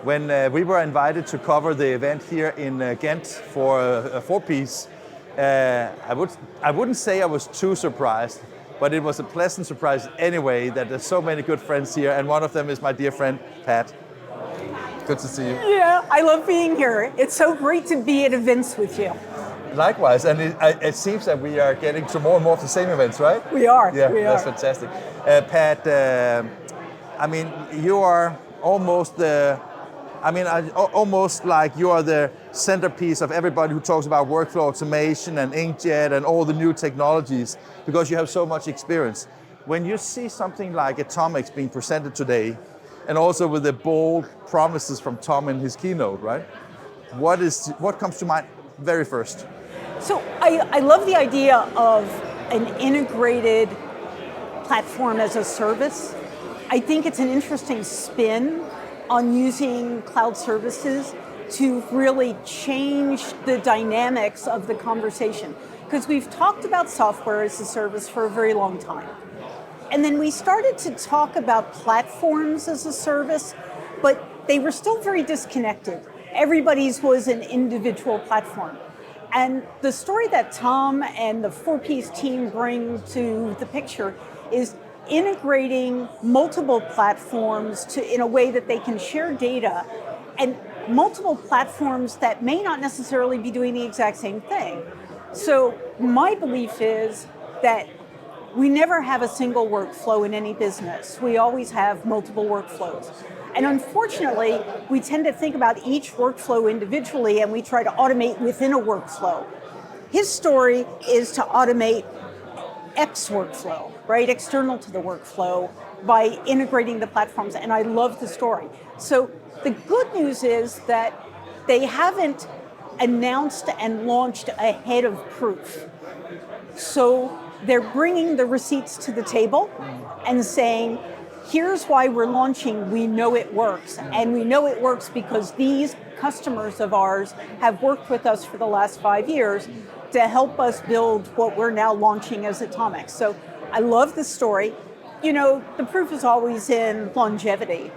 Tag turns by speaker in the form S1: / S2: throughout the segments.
S1: When we were invited to cover the event here in Ghent for a four-piece, I wouldn't say I was too surprised, but it was a pleasant surprise anyway that there's so many good friends here, and one of them is my dear friend, Pat. Good to see you.
S2: Yeah, I love being here. It's so great to be at events with you.
S1: Likewise, and it seems that we are getting to more and more of the same events, right?
S2: We are.
S1: Yeah,
S2: we
S1: that's
S2: are.
S1: fantastic. Pat, I mean, you are almost almost like you are the centerpiece of everybody who talks about workflow automation and inkjet and all the new technologies, because you have so much experience. When you see something like Atomyx being presented today, and also with the bold promises from Tom in his keynote, right? What comes to mind very first?
S2: So I love the idea of an integrated platform as a service. I think it's an interesting spin on using cloud services to really change the dynamics of the conversation. Because we've talked about software as a service for a very long time. And then we started to talk about platforms as a service, but they were still very disconnected. Everybody's was an individual platform. And the story that Tom and the four-piece team bring to the picture is integrating multiple platforms in a way that they can share data, and multiple platforms that may not necessarily be doing the exact same thing. So my belief is that we never have a single workflow in any business. We always have multiple workflows. And unfortunately, we tend to think about each workflow individually, and we try to automate within a workflow. His story is to automate X workflow, right, external to the workflow, by integrating the platforms, and I love the story. So the good news is that they haven't announced and launched ahead of proof. So they're bringing the receipts to the table and saying, here's why we're launching, we know it works. And we know it works because these customers of ours have worked with us for the last 5 years to help us build what we're now launching as Atomyx. So I love the story. You know, the proof is always in longevity.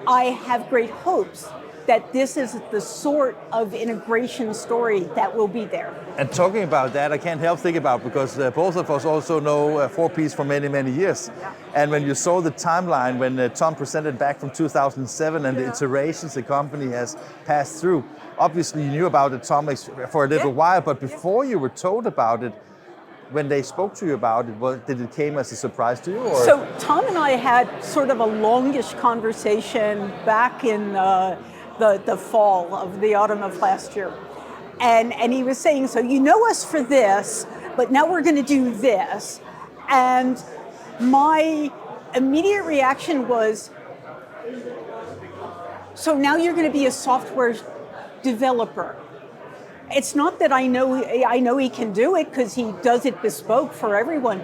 S2: I have great hopes that this is the sort of integration story that will be there.
S1: And talking about that, I can't help thinking about, because both of us also know four-piece for many, many years.
S2: Yeah.
S1: And when you saw the timeline, when Tom presented back from 2007 and the iterations the company has passed through, obviously you knew about Atomyx for a little while, but before you were told about it, when they spoke to you about it, did it came as a surprise to you? Or?
S2: So Tom and I had sort of a longish conversation back in the fall of the autumn of last year. And he was saying, so you know us for this, but now we're going to do this. And my immediate reaction was, so now you're going to be a software developer. It's not that I know he can do it because he does it bespoke for everyone.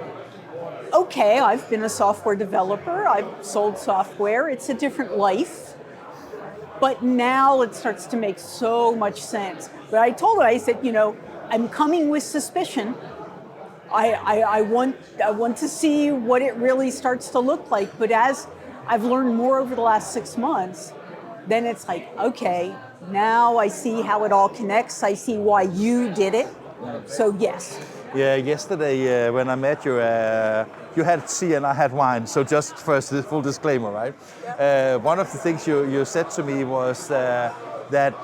S2: Okay, I've been a software developer, I've sold software, it's a different life. But now it starts to make so much sense. But I told her, I said, you know, I'm coming with suspicion. I want to see what it really starts to look like. But as I've learned more over the last 6 months, then it's like, okay, now I see how it all connects. I see why you did it. So yes.
S1: Yeah, yesterday when I met you, you had tea and I had wine. So just first, full disclaimer, right? Yeah. One of the things you said to me was that,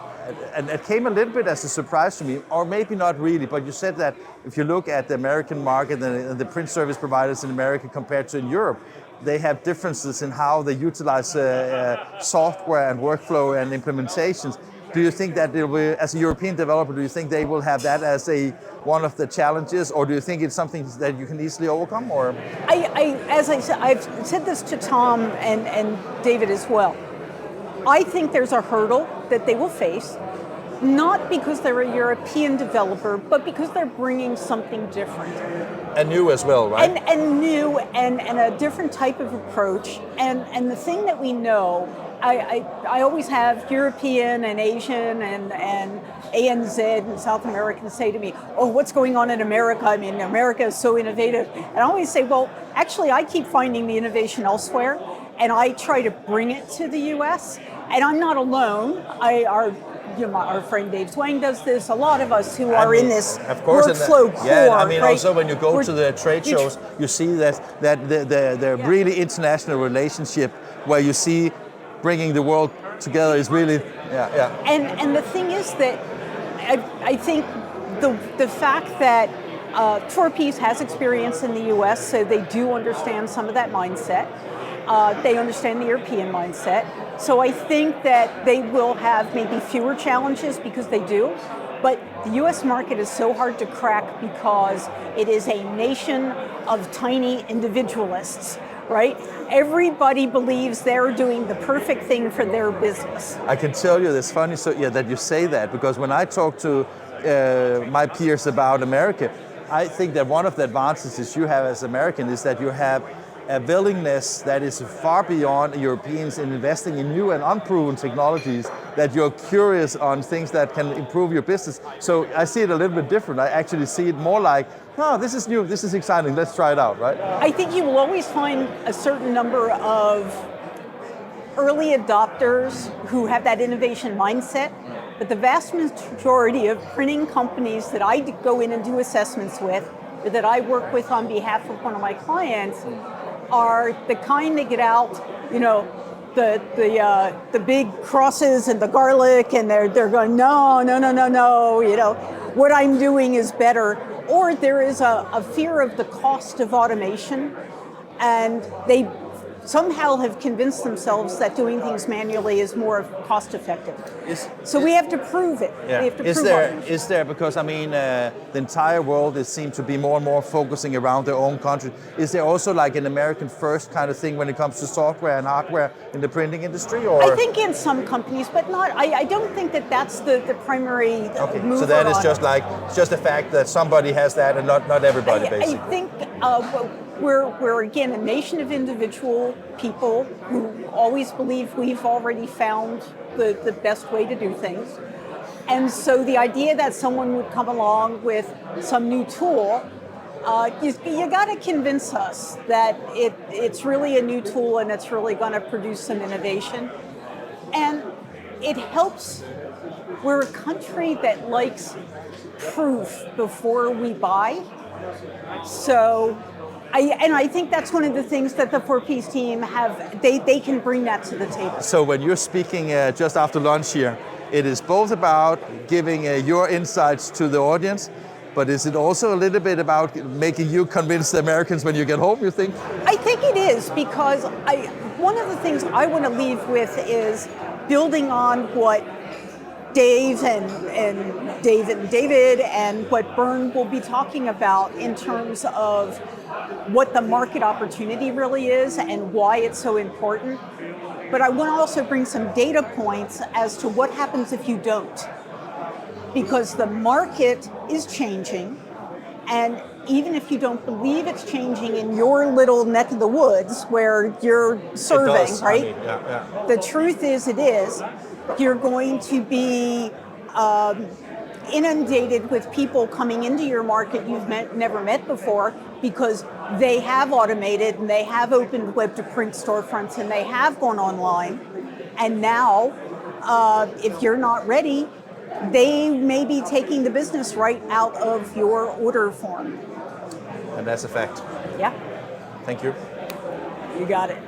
S1: and it came a little bit as a surprise to me, or maybe not really, but you said that if you look at the American market and the print service providers in America compared to in Europe, they have differences in how they utilize software and workflow and implementations. Do you think that as a European developer, do you think they will have that as one of the challenges, or do you think it's something that you can easily overcome? Or
S2: as I said, I've said this to Tom and David as well. I think there's a hurdle that they will face, not because they're a European developer, but because they're bringing something different.
S1: And new as well, right?
S2: And new and a different type of approach. And the thing that we know, I always have European and Asian and ANZ and South Americans say to me, oh, what's going on in America? I mean, America is so innovative. And I always say, well, actually, I keep finding the innovation elsewhere, and I try to bring it to the US. and I'm not alone. Our friend Dave Swang does this. A lot of us who are in this
S1: of course,
S2: workflow core.
S1: Yeah, I mean,
S2: right?
S1: also when you go to the trade shows, you see that the really international relationship where you see bringing the world together is really, yeah.
S2: And the thing is that I think the fact that Torpees has experience in the U.S., so they do understand some of that mindset. They understand the European mindset. So I think that they will have maybe fewer challenges because they do. But the U.S. market is so hard to crack because it is a nation of tiny individualists, right? Everybody believes they're doing the perfect thing for their business.
S1: I can tell you this funny that you say that, because when I talk to my peers about America, I think that one of the advantages you have as American is that you have a willingness that is far beyond Europeans in investing in new and unproven technologies, that you're curious on things that can improve your business. So I see it a little bit different. I actually see it more like, oh, this is new, this is exciting, let's try it out, right?
S2: I think you will always find a certain number of early adopters who have that innovation mindset, but the vast majority of printing companies that I go in and do assessments with, or that I work with on behalf of one of my clients, are the kind that get out, the big crosses and the garlic, and they're going, no, what I'm doing is better. Or there is a fear of the cost of automation, and they somehow have convinced themselves that doing things manually is more cost effective. So we have to prove it.
S1: Yeah.
S2: We have to prove
S1: is there, because I mean, the entire world seems to be more and more focusing around their own country. Is there also like an American first kind of thing when it comes to software and hardware in the printing industry? Or
S2: I think in some companies, but not. I don't think that that's the primary mover.
S1: So that is just the fact that somebody has that and not everybody, basically.
S2: I think we're again a nation of individual people who always believe we've already found the best way to do things. And so the idea that someone would come along with some new tool, you got to convince us that it's really a new tool and it's really going to produce some innovation. And it helps. We're a country that likes proof before we buy. So I think that's one of the things that the 4Ps team have, they can bring that to the table.
S1: So when you're speaking just after lunch here, it is both about giving your insights to the audience, but is it also a little bit about making you convince the Americans when you get home, you think?
S2: I think it is, because one of the things I want to leave with is building on what Dave and David and what Bern will be talking about in terms of what the market opportunity really is and why it's so important. But I want to also bring some data points as to what happens if you don't. Because the market is changing, and even if you don't believe it's changing in your little neck of the woods where you're serving, right?
S1: Yeah.
S2: The truth is it is. You're going to be inundated with people coming into your market you've never met before, because they have automated and they have opened web-to-print storefronts and they have gone online. And now, if you're not ready, they may be taking the business right out of your order form.
S1: And that's a fact.
S2: Yeah.
S1: Thank you.
S2: You got it.